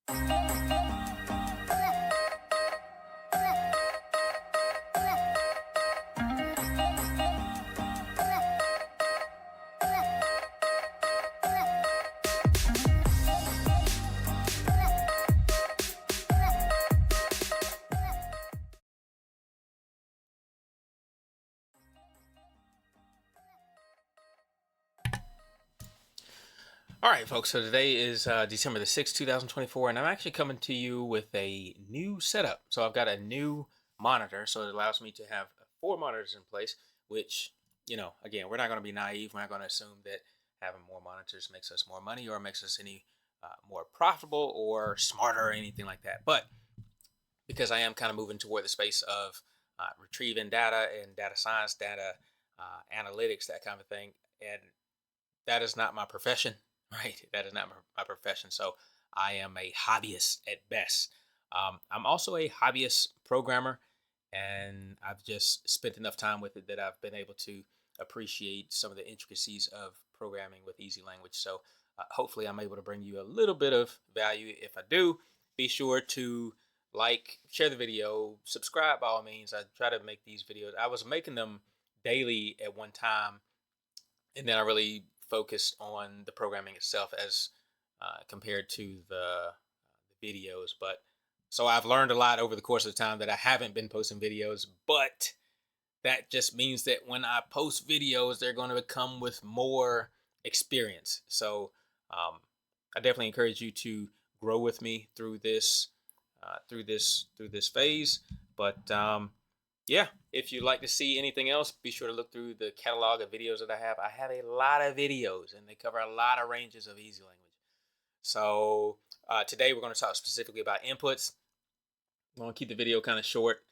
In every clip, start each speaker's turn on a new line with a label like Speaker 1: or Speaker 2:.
Speaker 1: All right, folks, so today is December the 6th, 2024, and I'm actually coming to you with a new setup. So I've got a new monitor, so it allows me to have 4 monitors in place, which, again, we're not going to be naive. We're not going to assume that having more monitors makes us more money or makes us any more profitable or smarter or anything like that. But because I am kind of moving toward the space of retrieving data and data science, data analytics, that kind of thing, and that is not my profession, right? That is not my profession. So I am a hobbyist at best. I'm also a hobbyist programmer, and I've just spent enough time with it that I've been able to appreciate some of the intricacies of programming with EasyLanguage. So hopefully I'm able to bring you a little bit of value. If I do, be sure to like, share the video, subscribe by all means. I try to make these videos. I was making them daily at one time, and then I really focused on the programming itself as compared to the videos. But so I've learned a lot over the course of the time that I haven't been posting videos, but that just means that when I post videos, they're going to come with more experience. So I definitely encourage you to grow with me through this phase. But yeah, if you'd like to see anything else, be sure to look through the catalog of videos that I have. I have a lot of videos, and they cover a lot of ranges of EasyLanguage. So today we're going to talk specifically about inputs. I'm going to keep the video kind of short.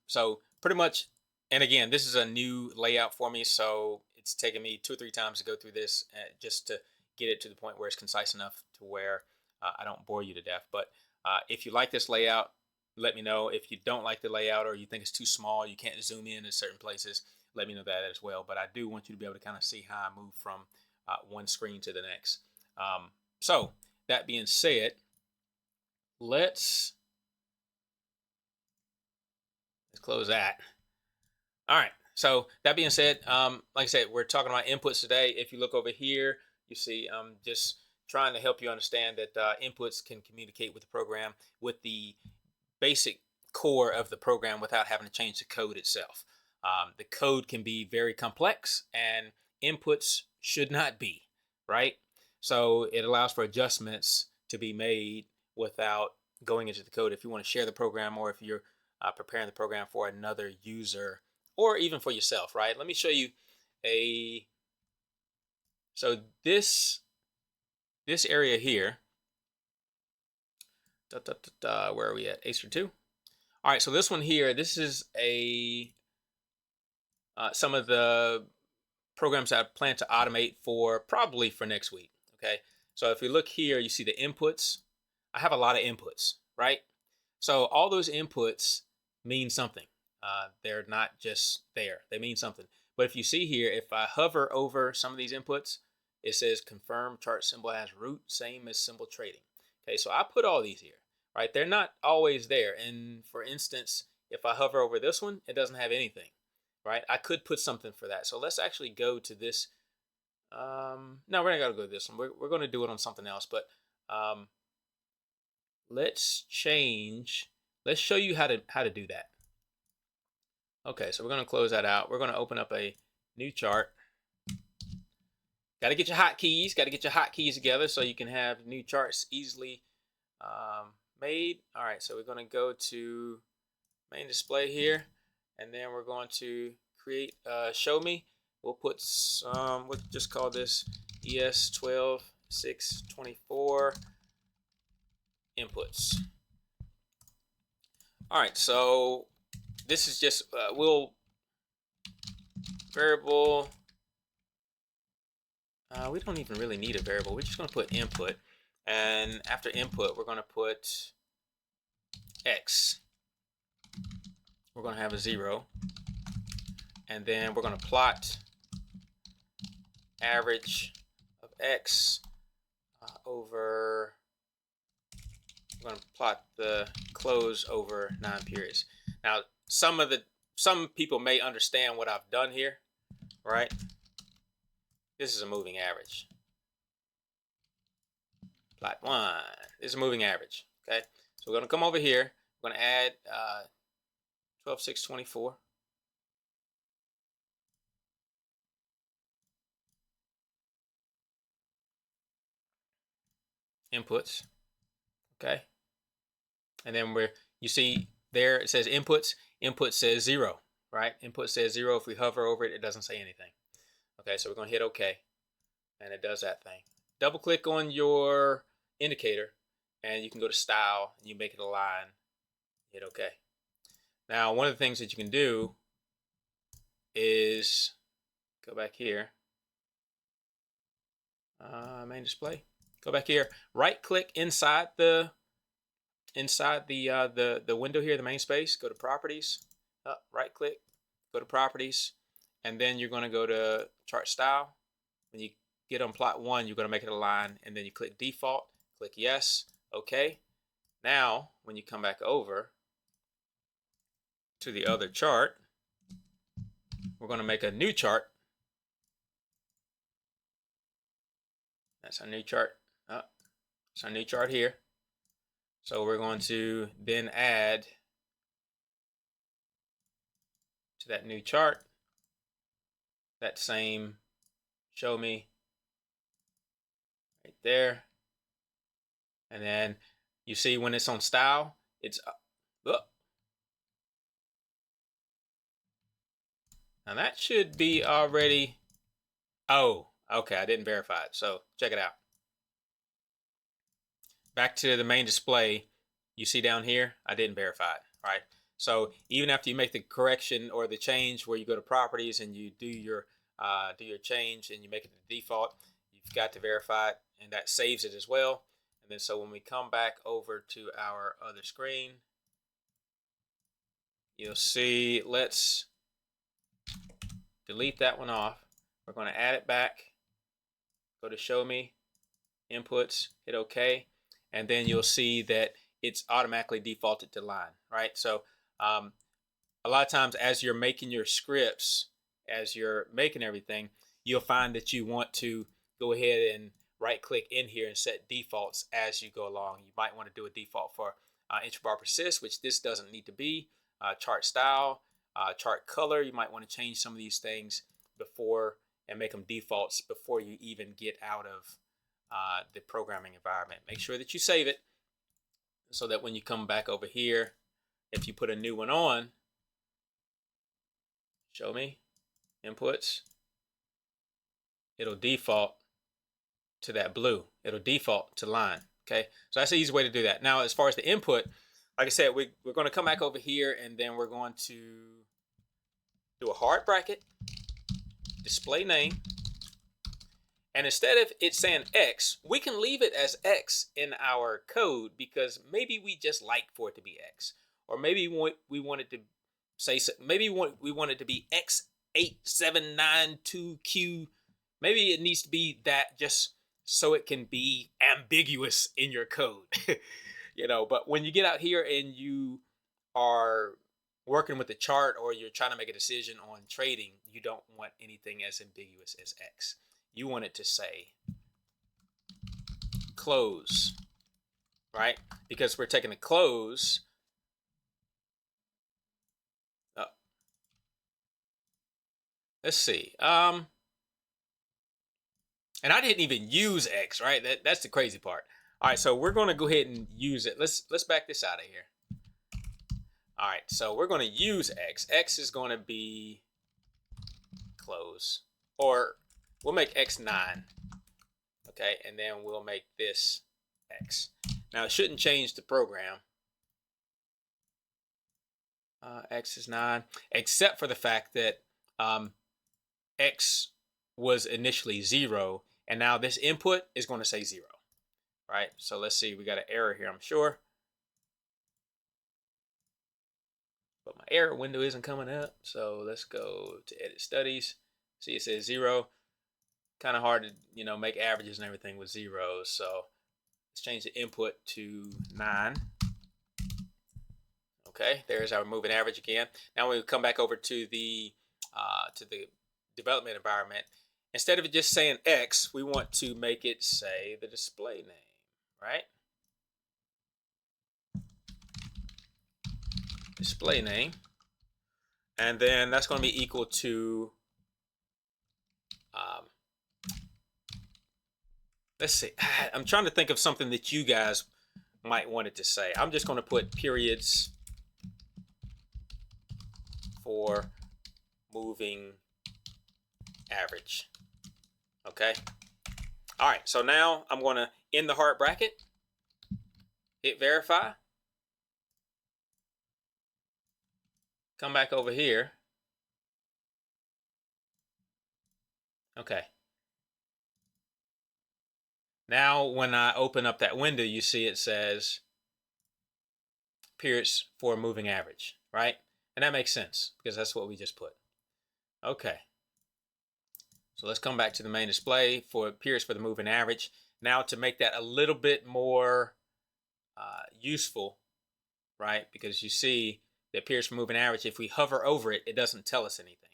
Speaker 1: So pretty much, and again, this is a new layout for me, so it's taken me 2 or 3 times to go through this just to get it to the point where it's concise enough to where I don't bore you to death. But if you like this layout, let me know. If you don't like the layout or you think it's too small, you can't zoom in certain places, let me know that as well. But I do want you to be able to kind of see how I move from one screen to the next. So that being said, let's close that. All right. So that being said, like I said, we're talking about inputs today. If you look over here, you see I'm just trying to help you understand that inputs can communicate with the program with the basic core of the program without having to change the code itself. The code can be very complex, and inputs should not be, right? So it allows for adjustments to be made without going into the code. If you want to share the program, or if you're preparing the program for another user, or even for yourself, right? Let me show you so this area here, where are we at? Ace for 2. All right, so this one here, this is some of the programs I plan to automate probably for next week. Okay, so if you look here, you see the inputs. I have a lot of inputs, right? So all those inputs mean something. They're not just there; they mean something. But if you see here, if I hover over some of these inputs, it says confirm chart symbol as root, same as symbol trading. Okay, so I put all these here, right? They're not always there. And for instance, if I hover over this one, it doesn't have anything, right? I could put something for that. So let's actually go to this. No, we're not gonna go to this one. We're going to do it on something else. But let's change. Let's show you how to do that. Okay, so we're going to close that out. We're going to open up a new chart. Got to get your hotkeys. Got to get your hotkeys together so you can have new charts easily made. All right, so we're going to go to main display here, and then we're going to create show me. We'll put some, we'll just call this ES12624 inputs. All right, so this is just variable. We don't even really need a variable. We're just going to put input, and after input, we're going to put X. We're going to have a 0, and then we're going to plot average of X over we're going to plot the close over 9 periods. Now, some people may understand what I've done here, right? This is a moving average. Plot 1. This is a moving average. Okay, so we're going to come over here. We're going to add 12, 6, 24. Inputs. Okay, and then you see there it says inputs. Input says 0, right? Input says 0. If we hover over it, it doesn't say anything. Okay, so we're going to hit OK, and it does that thing. Double click on your indicator, and you can go to Style, and you make it a line. Hit OK. Now, one of the things that you can do is go back here, main display. Go back here, right click inside the window here, the main space. Go to Properties, right click, go to Properties, and then you're going to go to Chart Style. When you get on plot 1, you're going to make it a line, and then you click Default, click Yes, OK. Now, when you come back over to the other chart, we're going to make a new chart. That's our new chart. It's our new chart here. So we're going to then add to that new chart that same show me right there. And then you see when it's on Style, it's up. Now that should be already. Oh, okay, I didn't verify it. So check it out. Back to the main display, you see down here, I didn't verify it, right? So even after you make the correction or the change where you go to Properties and you do your change and you make it the default, you've got to verify it, and that saves it as well. And then so when we come back over to our other screen, you'll see, let's delete that one off. We're going to add it back. Go to Show Me, Inputs, hit OK, and then you'll see that it's automatically defaulted to line, right? So a lot of times as you're making your scripts, as you're making everything, you'll find that you want to go ahead and right click in here and set defaults as you go along. You might want to do a default for entry bar persist, which this doesn't need to be. Chart style, chart color, you might want to change some of these things before and make them defaults before you even get out of the programming environment. Make sure that you save it so that when you come back over here, if you put a new one on, show me, inputs, it'll default to that blue. It'll default to line. Okay, so that's the easy way to do that. Now, as far as the input, like I said, we're going to come back over here, and then we're going to do a hard bracket, display name, and instead of it saying X, we can leave it as X in our code because maybe we just like for it to be X, or maybe we want it to say, maybe we want it to be X8792Q. Maybe it needs to be that just so it can be ambiguous in your code. But when you get out here and you are working with the chart or you're trying to make a decision on trading, you don't want anything as ambiguous as X. You want it to say close, right? Because we're taking the close. Let's see. And I didn't even use X, right? That's the crazy part. All right, so we're going to go ahead and use it. Let's back this out of here. All right, so we're going to use X. X is going to be close, or we'll make X 9. Okay, and then we'll make this X. Now, it shouldn't change the program. X is 9, except for the fact that X was initially 0, and now this input is going to say 0, right? So let's see, we got an error here, I'm sure. But my error window isn't coming up, so let's go to Edit Studies. See, it says 0. Kind of hard to, make averages and everything with zeros, so Let's change the input to 9. Okay, there's our moving average again. Now we come back over to the development environment. Instead of it just saying X, we want to make it say the display name, right? Display name. And then that's going to be equal to, let's see. I'm trying to think of something that you guys might want it to say. I'm just going to put periods for moving average. Okay. All right. So now I'm going to end the hard bracket, hit verify, come back over here. Okay. Now when I open up that window, you see it says periods for moving average, right? And that makes sense because that's what we just put. Okay. So let's come back to the main display for periods for the moving average. Now to make that a little bit more useful, right? Because you see that periods for moving average, if we hover over it, it doesn't tell us anything,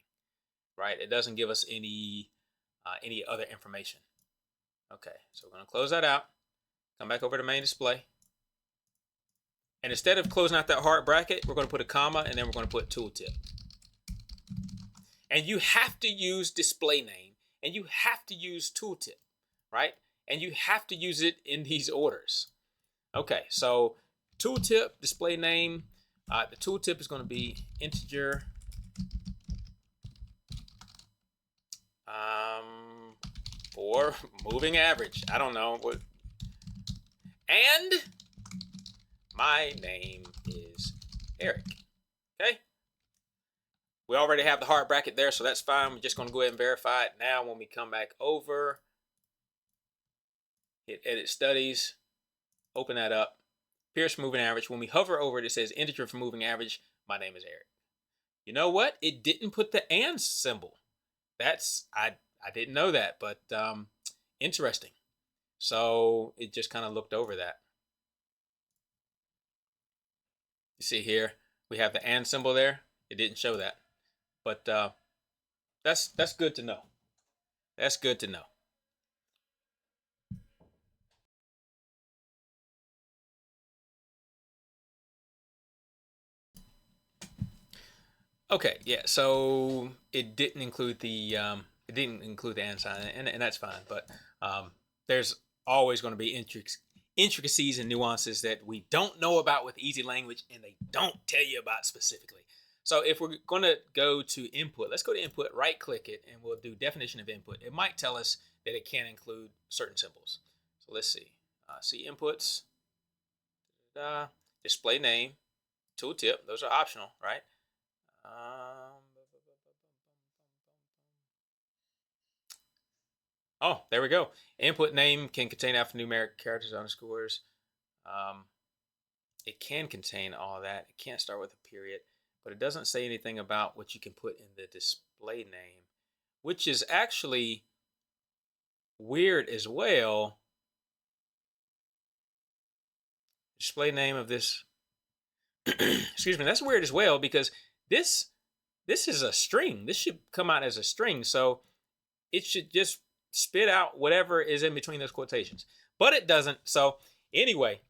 Speaker 1: right? It doesn't give us any other information. Okay, so we're going to close that out. Come back over to main display. And instead of closing out that hard bracket, we're going to put a comma and then we're going to put tooltip. And you have to use display name and you have to use tooltip, right? And you have to use it in these orders. Okay, so tooltip, display name. The tooltip is going to be integer for moving average. I don't know what. And my name is Eric. Okay. We already have the hard bracket there, so that's fine. We're just going to go ahead and verify it. Now, when we come back over, hit edit studies, open that up. Periods for moving average. When we hover over it, it says integer for moving average. My name is Eric. You know what? It didn't put the and symbol. I didn't know that, but interesting. So it just kind of looked over that. You see here, we have the and symbol there. It didn't show that, but that's good to know. That's good to know. Okay, yeah. So it didn't include the and sign, and that's fine. But there's always going to be intricacies and nuances that we don't know about with EasyLanguage, and they don't tell you about specifically. So if we're going to go to input, let's go to input, right click it, and we'll do definition of input. It might tell us that it can include certain symbols. So let's see. See inputs, display name, tooltip. Those are optional, right? Oh, there we go. Input name can contain alphanumeric characters, underscores. It can contain all that. It can't start with a period, but it doesn't say anything about what you can put in the display name, which is actually weird as well. Display name of this. Excuse me. That's weird as well because this is a string. This should come out as a string, so it should just spit out whatever is in between those quotations, but it doesn't. So anyway,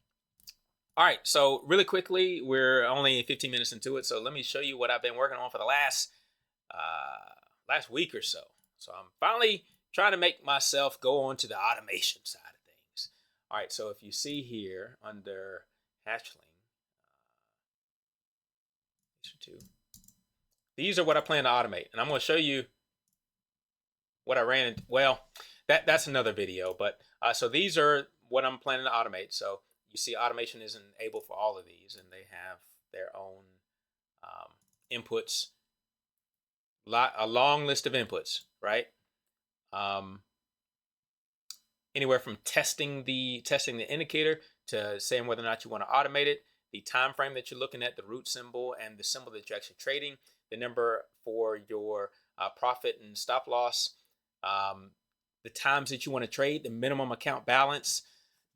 Speaker 1: all right, so really quickly, we're only 15 minutes into it, so let me show you what I've been working on for the last week or so. So I'm finally trying to make myself go on to the automation side of things. All right, so if you see here under hatchling, these are what I plan to automate, and I'm going to show you what I ran into. Well, that's another video, but so these are what I'm planning to automate. So you see automation isn't enabled for all of these, and they have their own inputs, a long list of inputs, right? Anywhere from testing the indicator to saying whether or not you want to automate it, the time frame that you're looking at, the root symbol, and the symbol that you're actually trading, the number for your profit and stop loss, the times that you want to trade, the minimum account balance,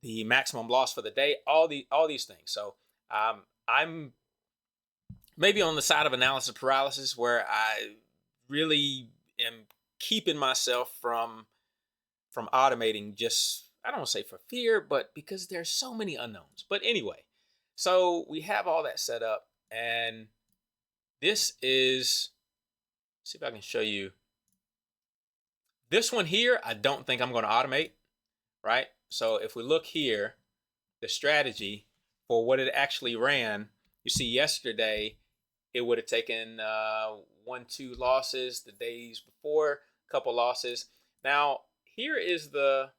Speaker 1: the maximum loss for the day, all these things. So I'm maybe on the side of analysis paralysis, where I really am keeping myself from automating, just, I don't want to say for fear, but because there's so many unknowns. But anyway, so we have all that set up, and this is, see if I can show you. This one here, I don't think I'm going to automate, right? So if we look here, the strategy for what it actually ran, you see yesterday, it would have taken 1-2 losses. The days before, a couple losses. Now, here's the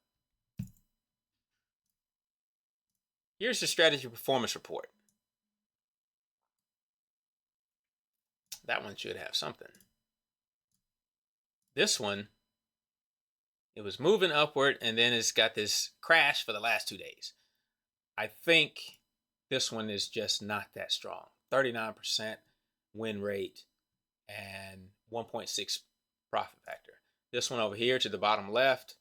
Speaker 1: strategy performance report. That one should have something. This one, it was moving upward, and then it's got this crash for the last 2 days. I think this one is just not that strong. 39% win rate and 1.6 profit factor. This one over here to the bottom left,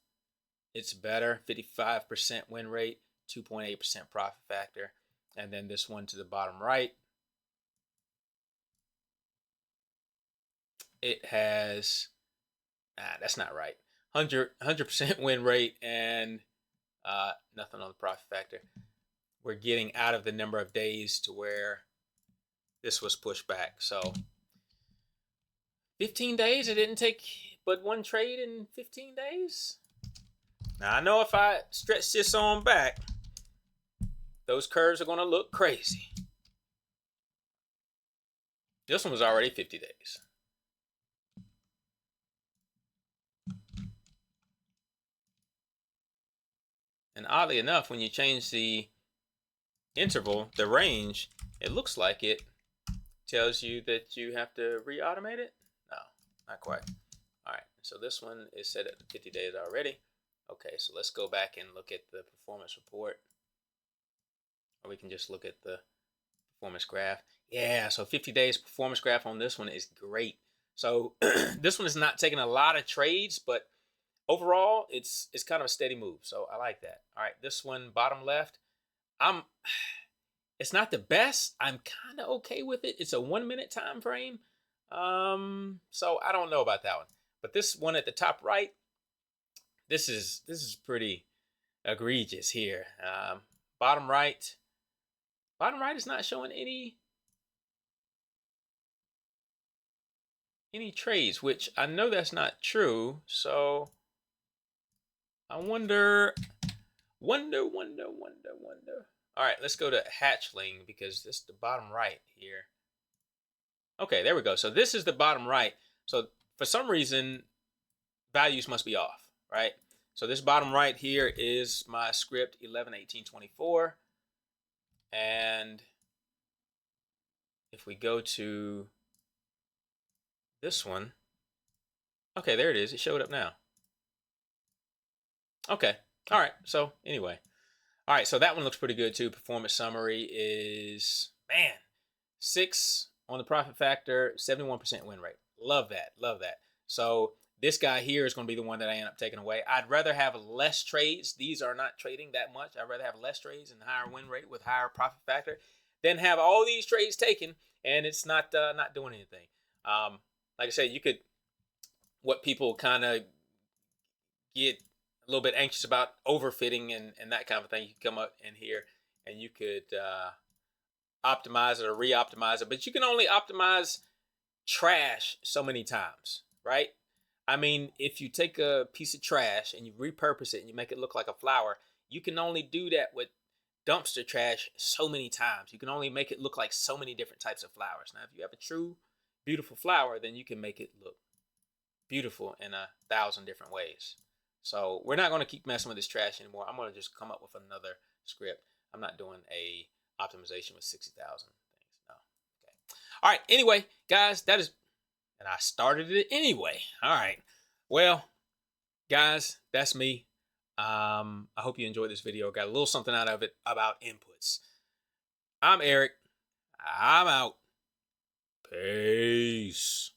Speaker 1: it's better. 55% win rate, 2.8% profit factor. And then this one to the bottom right, it has, that's not right. 100% win rate and nothing on the profit factor. We're getting out of the number of days to where this was pushed back. So 15 days, it didn't take but one trade in 15 days. Now I know if I stretch this on back, those curves are going to look crazy. This one was already 50 days. And oddly enough, when you change the interval, the range, it looks like it tells you that you have to re-automate it. No, not quite. All right, so this one is set at 50 days already. Okay, so let's go back and look at the performance report. Or we can just look at the performance graph. Yeah, so 50 days performance graph on this one is great. So this one is not taking a lot of trades, but overall, it's kind of a steady move. So I like that. All right, this one, bottom left, it's not the best. I'm kind of okay with it. It's a 1 minute time frame. So I don't know about that one. But this one at the top right, this is pretty egregious here. Bottom right is not showing any trades, which I know that's not true. So I wonder. All right, let's go to Hatchling, because this is the bottom right here. Okay, there we go. So this is the bottom right. So for some reason, values must be off, right? So this bottom right here is my script 11/18/24. And if we go to this one, okay, there it is. It showed up now. Okay. All right. So anyway, all right. So that one looks pretty good too. Performance summary is, man, 6 on the profit factor, 71% win rate. Love that. Love that. So this guy here is going to be the one that I end up taking away. I'd rather have less trades. These are not trading that much. I'd rather have less trades and higher win rate with higher profit factor than have all these trades taken and it's not doing anything. Like I said, you could, what people kind of get a little bit anxious about, overfitting and that kind of thing. You can come up in here and you could optimize it or re-optimize it, but you can only optimize trash so many times, right? I mean, if you take a piece of trash and you repurpose it and you make it look like a flower, you can only do that with dumpster trash so many times. You can only make it look like so many different types of flowers. Now, if you have a true, beautiful flower, then you can make it look beautiful in 1,000 different ways. So we're not going to keep messing with this trash anymore. I'm going to just come up with another script. I'm not doing a optimization with 60,000 things. No. Okay. All right. Anyway, guys, that is, and I started it anyway. All right. Well, guys, that's me. I hope you enjoyed this video. Got a little something out of it about inputs. I'm Eric. I'm out. Peace.